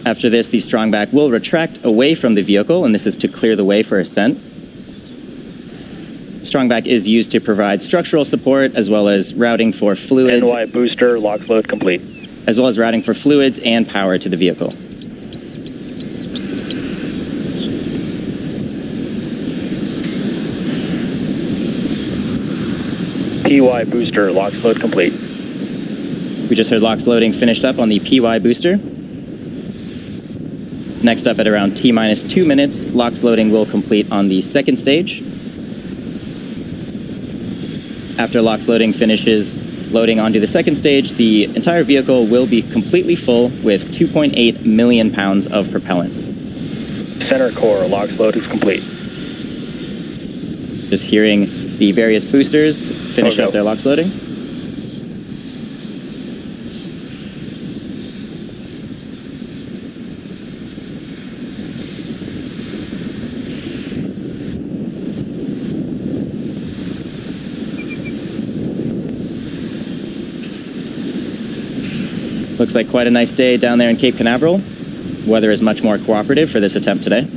After this, the strongback will retract away from the vehicle, and this is to clear the way for ascent. Strongback is used to provide structural support as well as routing for fluids. NY booster, LOX load complete. As well as routing for fluids and power to the vehicle. PY booster, LOX load complete. We just heard LOX loading finished up on the PY booster. Next up at around T-minus 2 minutes, LOX loading will complete on the second stage. After LOX loading finishes loading onto the second stage, the entire vehicle will be completely full with 2.8 million pounds of propellant. Center core, LOX load is complete. Just hearing the various boosters finish up their LOX loading. Looks like quite a nice day down there in Cape Canaveral. Weather is much more cooperative for this attempt today.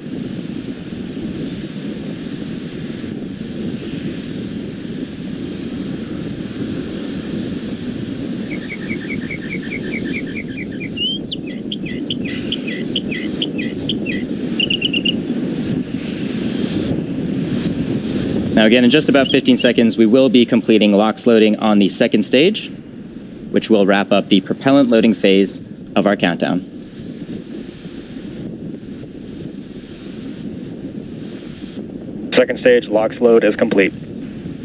Now again, in just about 15 seconds, we will be completing LOX loading on the second stage, which will wrap up the propellant loading phase of our countdown. Second stage, LOX load is complete.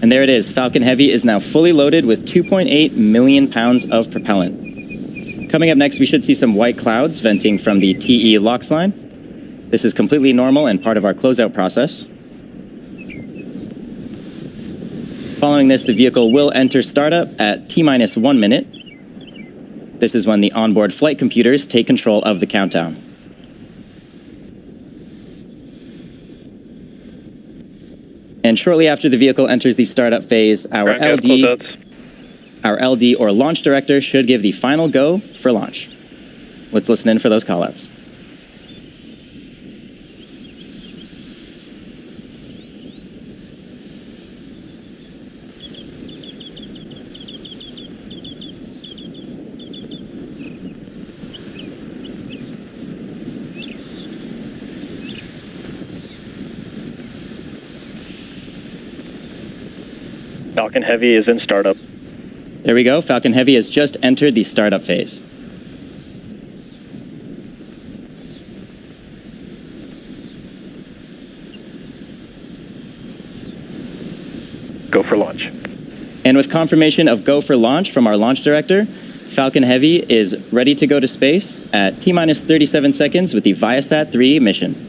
And there it is. Falcon Heavy is now fully loaded with 2.8 million pounds of propellant. Coming up next, we should see some white clouds venting from the TE LOX line. This is completely normal and part of our closeout process. Following this, the vehicle will enter startup at T-minus 1 minute. This is when the onboard flight computers take control of the countdown. And shortly after the vehicle enters the startup phase, our LD or launch director should give the final go for launch. Let's listen in for those callouts. Falcon Heavy is in startup. There we go. Falcon Heavy has just entered the startup phase. Go for launch. And with confirmation of go for launch from our launch director, Falcon Heavy is ready to go to space at T-minus 37 seconds with the Viasat-3 mission.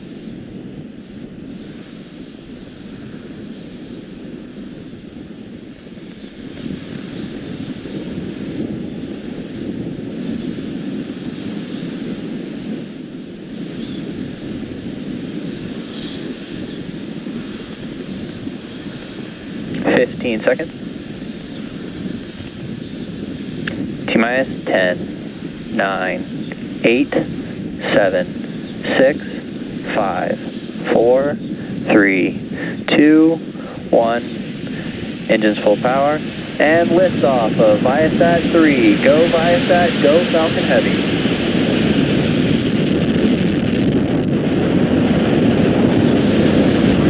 Seconds. T-minus 10, 9, 8, 7, 6, 5, 4, 3, 2, 1. Engines full power. And liftoff of Viasat-3. Go Viasat, go Falcon Heavy.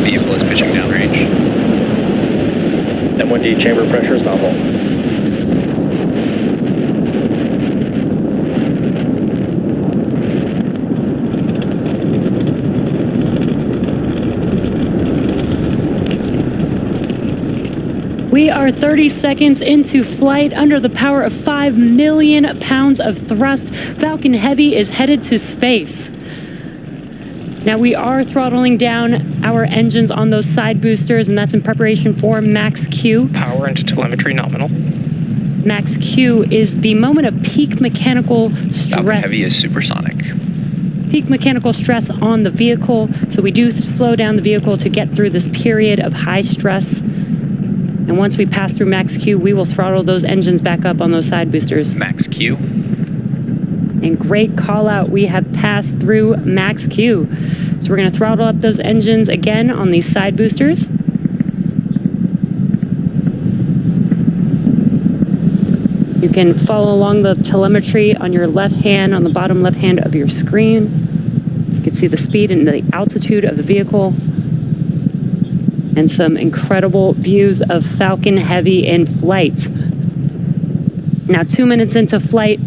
Vehicle is pitching downrange. M1D chamber pressure is nominal. We are 30 seconds into flight under the power of 5 million pounds of thrust. Falcon Heavy is headed to space. Now we are throttling down our engines on those side boosters, and that's in preparation for max Q. Power into telemetry nominal. Max Q is the moment of peak mechanical stress. Falcon Heavy is supersonic. Peak mechanical stress on the vehicle, so we do slow down the vehicle to get through this period of high stress. And once we pass through max Q, we will throttle those engines back up on those side boosters. Max Q. And great call out, we have passed through max Q. So we're going to throttle up those engines again on these side boosters. You can follow along the telemetry on your left hand, on the bottom left hand of your screen. You can see the speed and the altitude of the vehicle. And some incredible views of Falcon Heavy in flight. Now, 2 minutes into flight,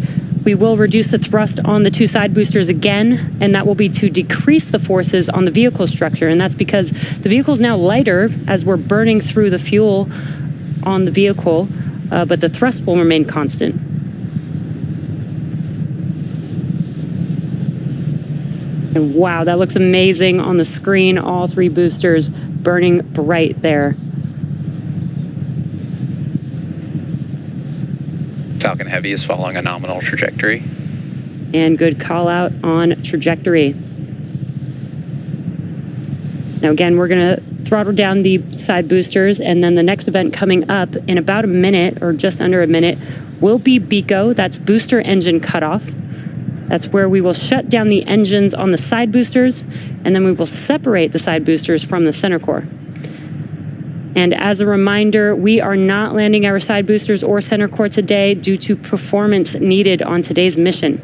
we will reduce the thrust on the two side boosters again, and that will be to decrease the forces on the vehicle structure. And that's because the vehicle is now lighter as we're burning through the fuel on the vehicle, but the thrust will remain constant. And wow, that looks amazing on the screen. All three boosters burning bright there. Falcon Heavy is following a nominal trajectory. And good call out on trajectory. Now again, we're going to throttle down the side boosters, and then the next event coming up in about a minute or just under a minute will be BECO. That's booster engine cutoff. That's where we will shut down the engines on the side boosters, and then we will separate the side boosters from the center core. And as a reminder, we are not landing our side boosters or center core today due to performance needed on today's mission.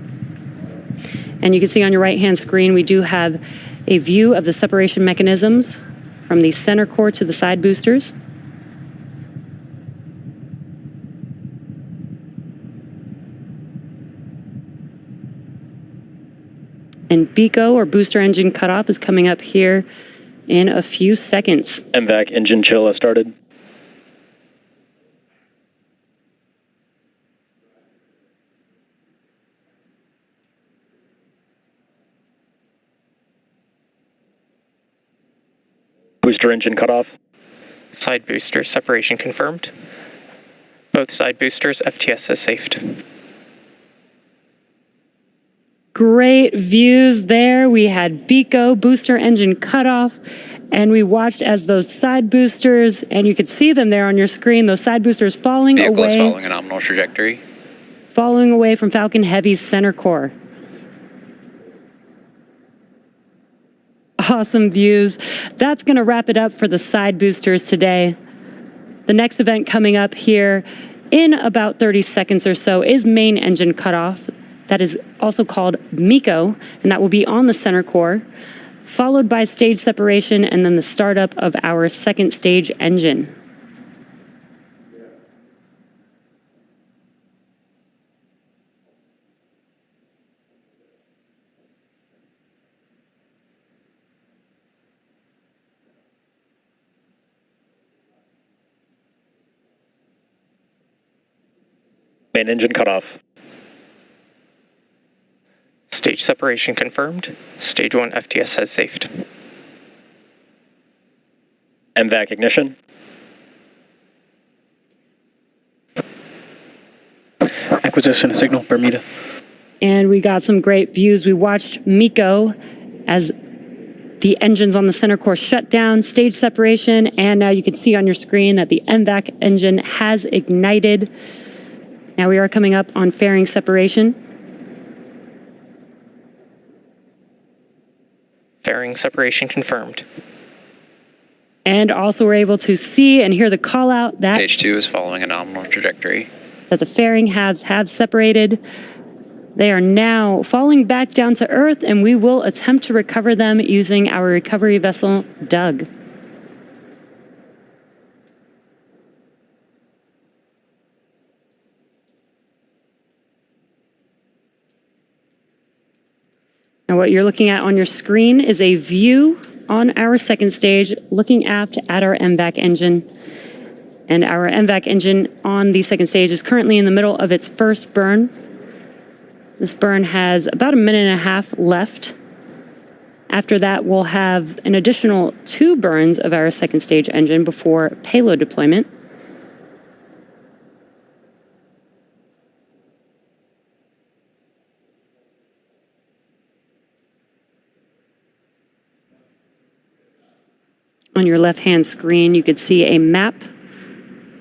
And you can see on your right-hand screen, we do have a view of the separation mechanisms from the center core to the side boosters. And BECO, or booster engine cutoff, is coming up here in a few seconds. MVAC engine chill has started. Booster engine cutoff. Side booster separation confirmed. Both side boosters FTS has safed. Great views there. We had BECO, booster engine cutoff, and we watched as those side boosters, and you could see them there on your screen, those side boosters falling Vehicle away. is following a nominal trajectory. Falling away from Falcon Heavy's center core. Awesome views. That's going to wrap it up for the side boosters today. The next event coming up here in about 30 seconds or so is main engine cutoff. That is also called MECO, and that will be on the center core, followed by stage separation and then the startup of our second stage engine. Main engine cutoff. Stage separation confirmed. Stage 1 FTS has safed. MVAC ignition. Acquisition signal, Bermuda. And we got some great views. We watched MECO as the engines on the center core shut down, stage separation, and now you can see on your screen that the MVAC engine has ignited. Now we are coming up on fairing separation. Fairing separation confirmed. And also we're able to see and hear the call out that Stage 2 is following a nominal trajectory. that the fairing halves have separated. They are now falling back down to Earth, and we will attempt to recover them using our recovery vessel, Doug. Now what you're looking at on your screen is a view on our second stage, looking aft at our MVAC engine. And our MVAC engine on the second stage is currently in the middle of its first burn. This burn has about a minute and a half left. After that, we'll have an additional 2 burns of our second stage engine before payload deployment. On your left-hand screen, you could see a map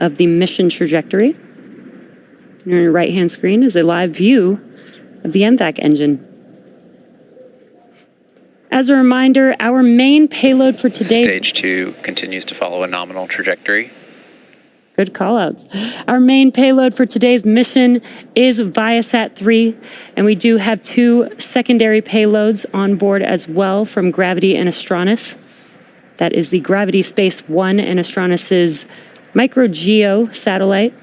of the mission trajectory. And on your right-hand screen is a live view of the MVAC engine. As a reminder, our main payload for today's... Stage 2 continues to follow a nominal trajectory. Good callouts. Our main payload for today's mission is Viasat-3, and we do have 2 secondary payloads on board as well from Gravity and Astranis. That is the Gravity Space 1 and Astranis's MicroGEO satellite.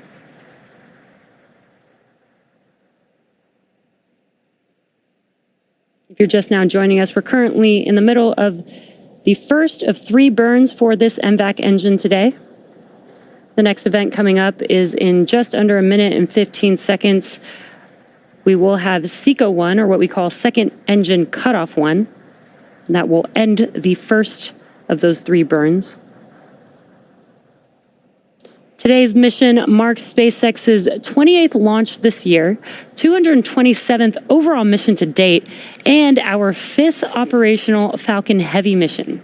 If you're just now joining us, we're currently in the middle of the first of 3 burns for this MVAC engine today. The next event coming up is in just under a minute and 15 seconds. We will have SECO 1, or what we call Second Engine Cutoff 1. And that will end the first of those 3 burns. Today's mission marks SpaceX's 28th launch this year, 227th overall mission to date, and our 5th operational Falcon Heavy mission.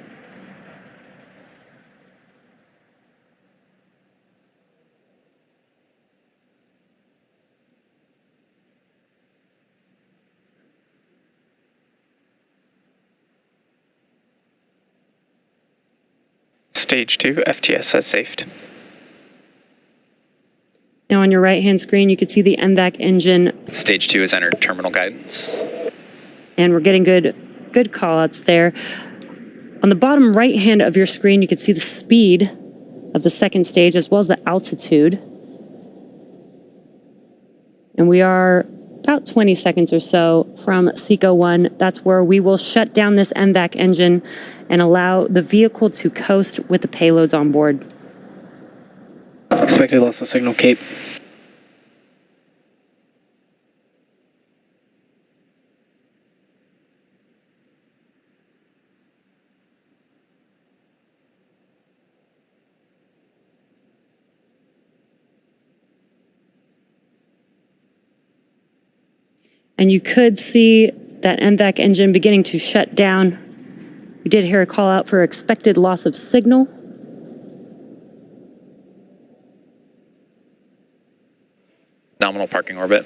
Stage 2, FTS has safed. Now on your right-hand screen, you can see the MVAC engine. Stage 2 has entered terminal guidance. And we're getting good call-outs there. On the bottom right-hand of your screen, you can see the speed of the second stage as well as the altitude. And we are about 20 seconds or so from SECO 1. That's where we will shut down this MVAC engine and allow the vehicle to coast with the payloads on board. Expected loss of signal, Cape. And you could see that MVAC engine beginning to shut down. We did hear a call out for expected loss of signal. Nominal parking orbit.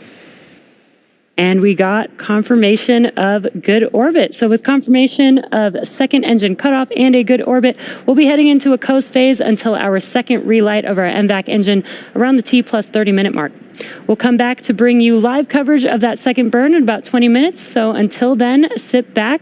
And we got confirmation of good orbit. So with confirmation of second engine cutoff and a good orbit, we'll be heading into a coast phase until our second relight of our MVAC engine around the T plus 30-minute mark. We'll come back to bring you live coverage of that second burn in about 20 minutes. So until then, sit back,